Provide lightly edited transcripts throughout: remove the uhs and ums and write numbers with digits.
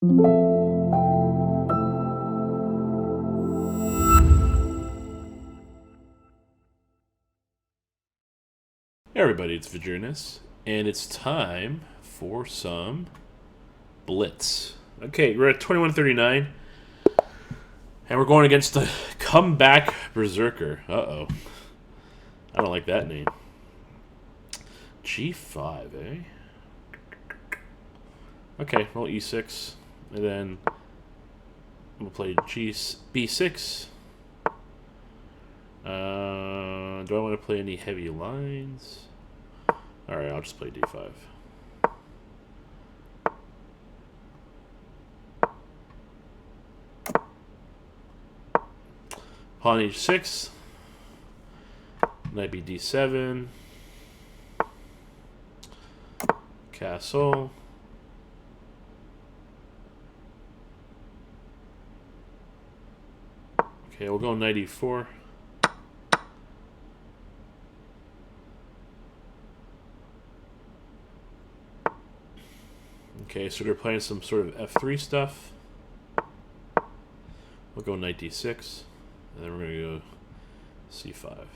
Hey everybody, it's Vegereness, and it's time for some Blitz. Okay, we're at 2139, and we're going against the comeback Berserker. Uh-oh. I don't like that name. G5, eh? Okay, roll E6, and then we'll play B6. Do I want to play any heavy lines? Alright, I'll just play D5. Pawn H6. Knight B D7. Castle. Okay, we'll go Knight E4. Okay, so they're playing some sort of F3 stuff. We'll go Knight D6, and then we're going to go C5.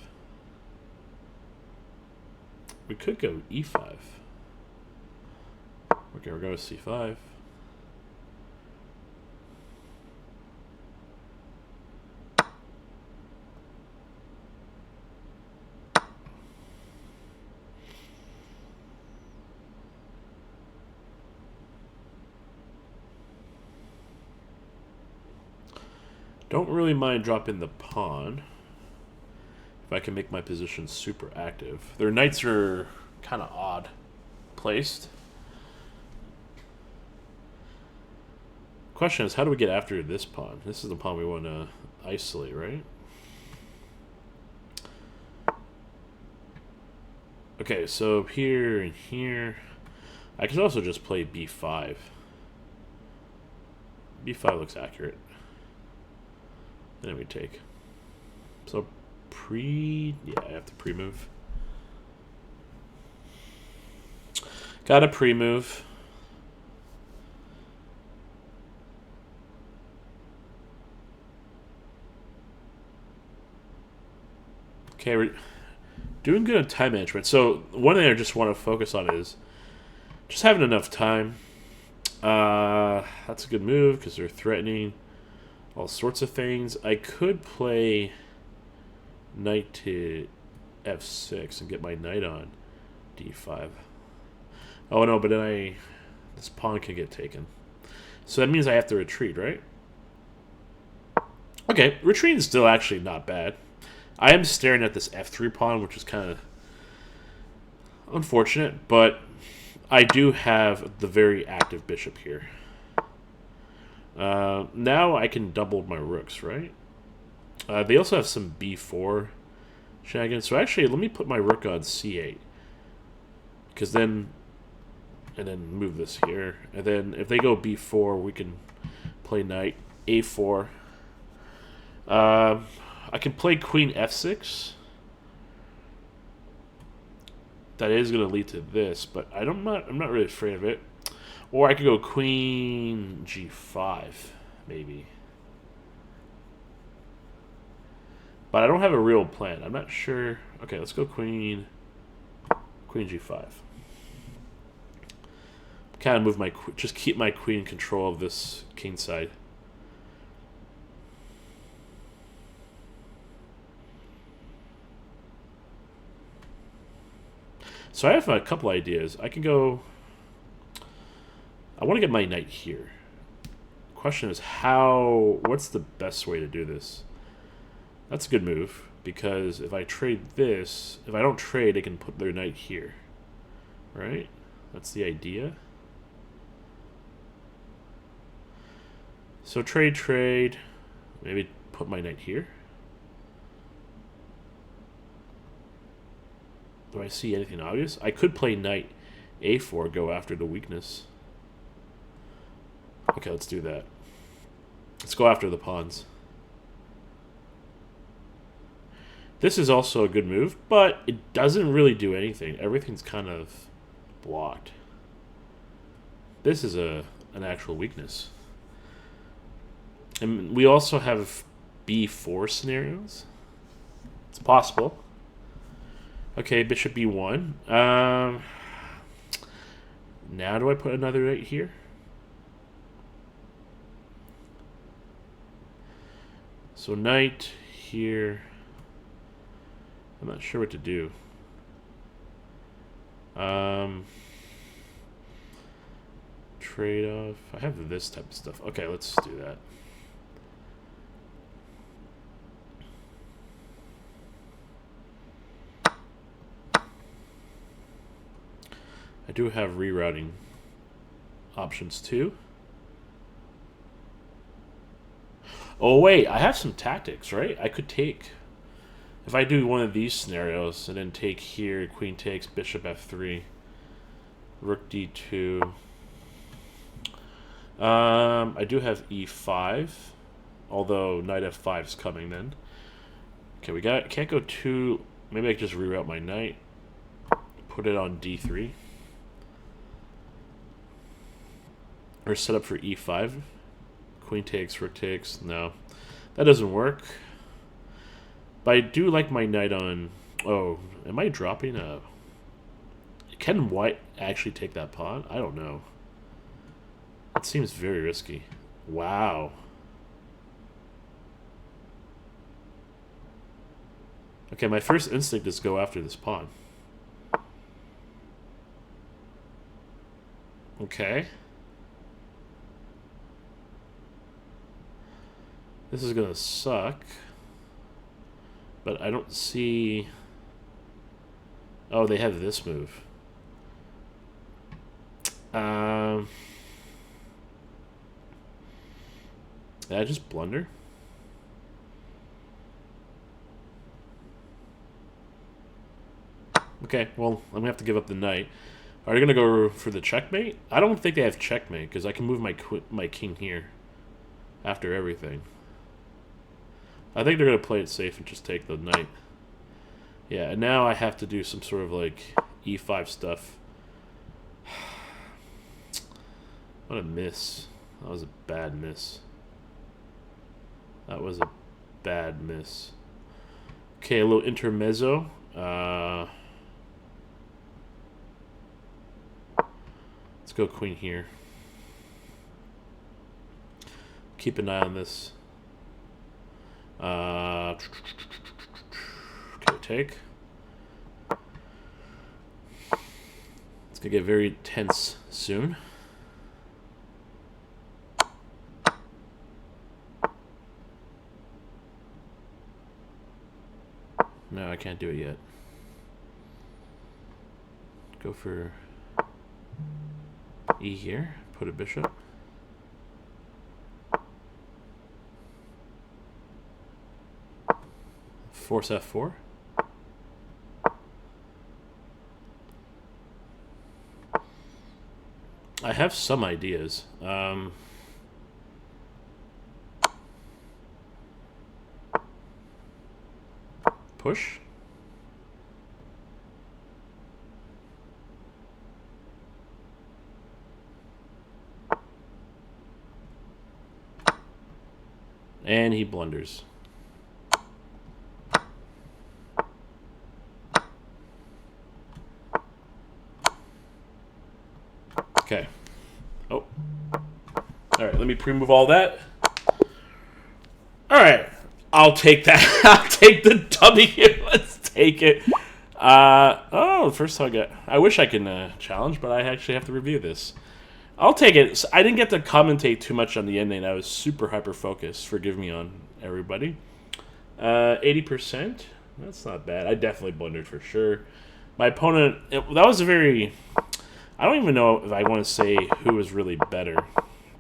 We could go E5. Okay, we're going to C5. Don't really mind dropping the pawn if I can make my position super active. Their knights are kind of odd placed. Question is, how do we get after this pawn? This is the pawn we want to isolate, right? Okay, so here and here. I could also just play B5. B5 looks accurate. Then we take. So yeah, I have to pre-move. Got a pre-move. Okay, we're doing good on time management. So one thing I just want to focus on is just having enough time. That's a good move because they're threatening all sorts of things. I could play knight to f6 and get my knight on d5. Oh no, but then this pawn can get taken. So that means I have to retreat, right? Okay, retreating is still actually not bad. I am staring at this f3 pawn, which is kind of unfortunate, but I do have the very active bishop here. Now I can double my rooks, right? They also have some b4 shenanigans. So actually, let me put my rook on c8. Because then... And then move this here. And then if they go b4, we can play knight a4. I can play queen f6. That is going to lead to this, but I'm not really afraid of it. Or I could go queen g5, maybe. But I don't have a real plan. I'm not sure. Okay, let's go queen g5. Kind of move just keep my queen in control of this king side. So I have a couple ideas. I can go... I want to get my knight here. Question is what's the best way to do this? That's a good move, because if I trade this, if I don't trade, they can put their knight here. Right? That's the idea. So trade. Maybe put my knight here. Do I see anything obvious? I could play knight a4, go after the weakness. Okay, let's do that. Let's go after the pawns. This is also a good move, but it doesn't really do anything. Everything's kind of blocked. This is an actual weakness. And we also have b4 scenarios. It's possible. Okay, bishop b1. Now do I put another knight here? So knight here. I'm not sure what to do. Trade-off. I have this type of stuff. Okay, let's do that. I do have rerouting options too. Oh wait, I have some tactics, right? I could take, if I do one of these scenarios and then take here, queen takes, bishop f3, rook d2. I do have e5, although knight f5 is coming then. Okay, can't go too. Maybe I can just reroute my knight, put it on d3, or set up for e5. Queen takes, rook takes. No, that doesn't work. But I do like my knight on. Oh, am I dropping a? Can white actually take that pawn? I don't know. It seems very risky. Wow. Okay, my first instinct is go after this pawn. Okay. This is gonna suck. But I don't see... Oh, they have this move. Did I just blunder? Okay, well, I'm gonna have to give up the knight. Are they gonna go for the checkmate? I don't think they have checkmate because I can move my king here after everything. I think they're gonna play it safe and just take the knight. Yeah, and now I have to do some sort of like e5 stuff. What a miss. That was a bad miss. That was a bad miss. Okay, a little intermezzo. Let's go queen here. Keep an eye on this. Okay, take. It's gonna get very tense soon. No, I can't do it yet. Go for E here. Put a bishop. Force f4. I have some ideas. Push. And he blunders. Okay. Oh. Alright, let me pre-move all that. Alright. I'll take that. I'll take the W. Let's take it. Oh, first time I wish I can challenge, but I actually have to review this. I'll take it. I didn't get to commentate too much on the ending. I was super hyper-focused. Forgive me on everybody. 80%. That's not bad. I definitely blundered for sure. My opponent... that was a very... I don't even know if I want to say who was really better.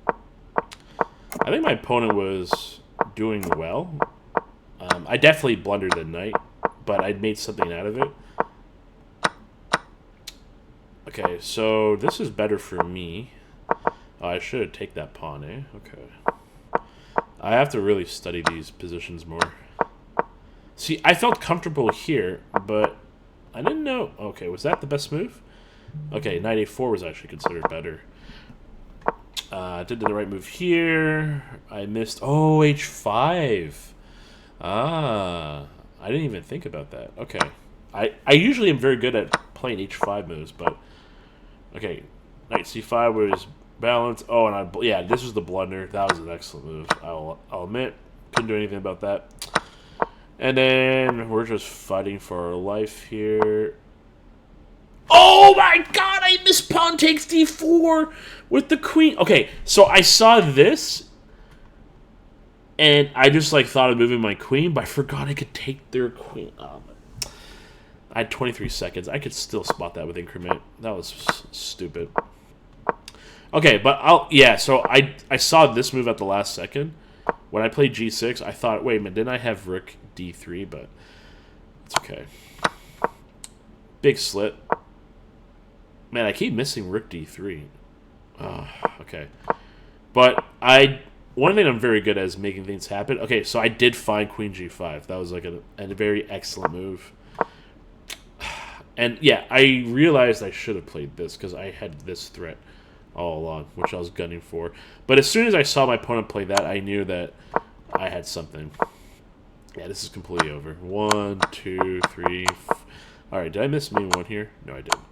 I think my opponent was doing well. I definitely blundered the knight, but I made something out of it. Okay, so this is better for me. Oh, I should take that pawn, eh? Okay. I have to really study these positions more. See, I felt comfortable here, but I didn't know. Okay, was that the best move? Okay, knight a4 was actually considered better. Did the right move here. I missed. Oh, h5. Ah, I didn't even think about that. Okay. I usually am very good at playing h5 moves, but... Okay, knight c5 was balanced. Oh, and yeah, this was the blunder. That was an excellent move. I'll admit. Couldn't do anything about that. And then we're just fighting for our life here. Oh my god, I missed pawn takes d4 with the queen. Okay, so I saw this, and I just like thought of moving my queen, but I forgot I could take their queen. I had 23 seconds. I could still spot that with increment. That was stupid. Okay, but yeah, so I saw this move at the last second. When I played g6, I thought, wait a minute, didn't I have rook d3? But it's okay. Big slit. Man, I keep missing rook d3. Okay. But one thing I'm very good at is making things happen. Okay, so I did find queen g5. That was like a very excellent move. And yeah, I realized I should have played this because I had this threat all along, which I was gunning for. But as soon as I saw my opponent play that, I knew that I had something. Yeah, this is completely over. 1, 2, 3. Alright, did I miss main one here? No, I didn't.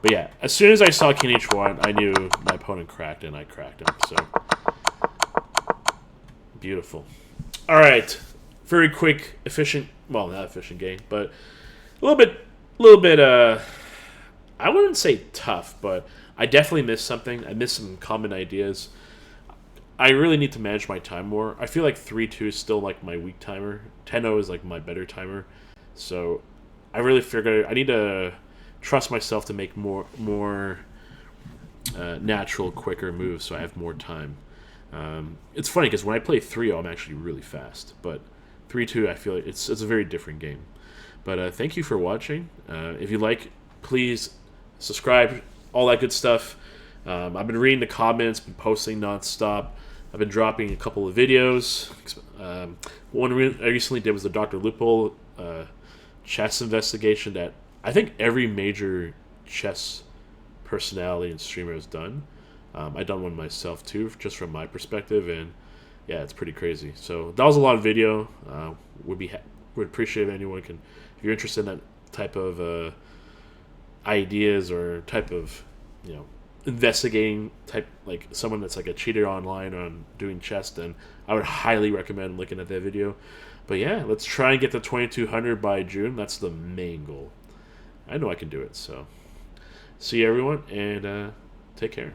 But yeah, as soon as I saw king h1, I knew my opponent cracked, and I cracked him. So, beautiful. Alright, very quick, efficient, well, not efficient game, but a little bit, I wouldn't say tough, but I definitely missed something. I missed some common ideas. I really need to manage my time more. I feel like 3-2 is still like my weak timer. 10-0 is like my better timer. So I really figured I need to trust myself to make more natural, quicker moves so I have more time. It's funny because when I play 3-0, I'm actually really fast. But 3-2, I feel like it's a very different game. But thank you for watching. If you like, please subscribe, all that good stuff. I've been reading the comments, been posting nonstop. I've been dropping a couple of videos. One I recently did was the Dr. Loophole chess investigation that I think every major chess personality and streamer has done. I've done one myself too, just from my perspective, and yeah, it's pretty crazy. So that was a lot of video. Would appreciate if anyone can, if you're interested in that type of ideas or type of, investigating type, like someone that's like a cheater online on doing chess, then I would highly recommend looking at that video. But yeah, let's try and get to 2200 by June. That's the main goal. I know I can do it. So see you everyone, and take care.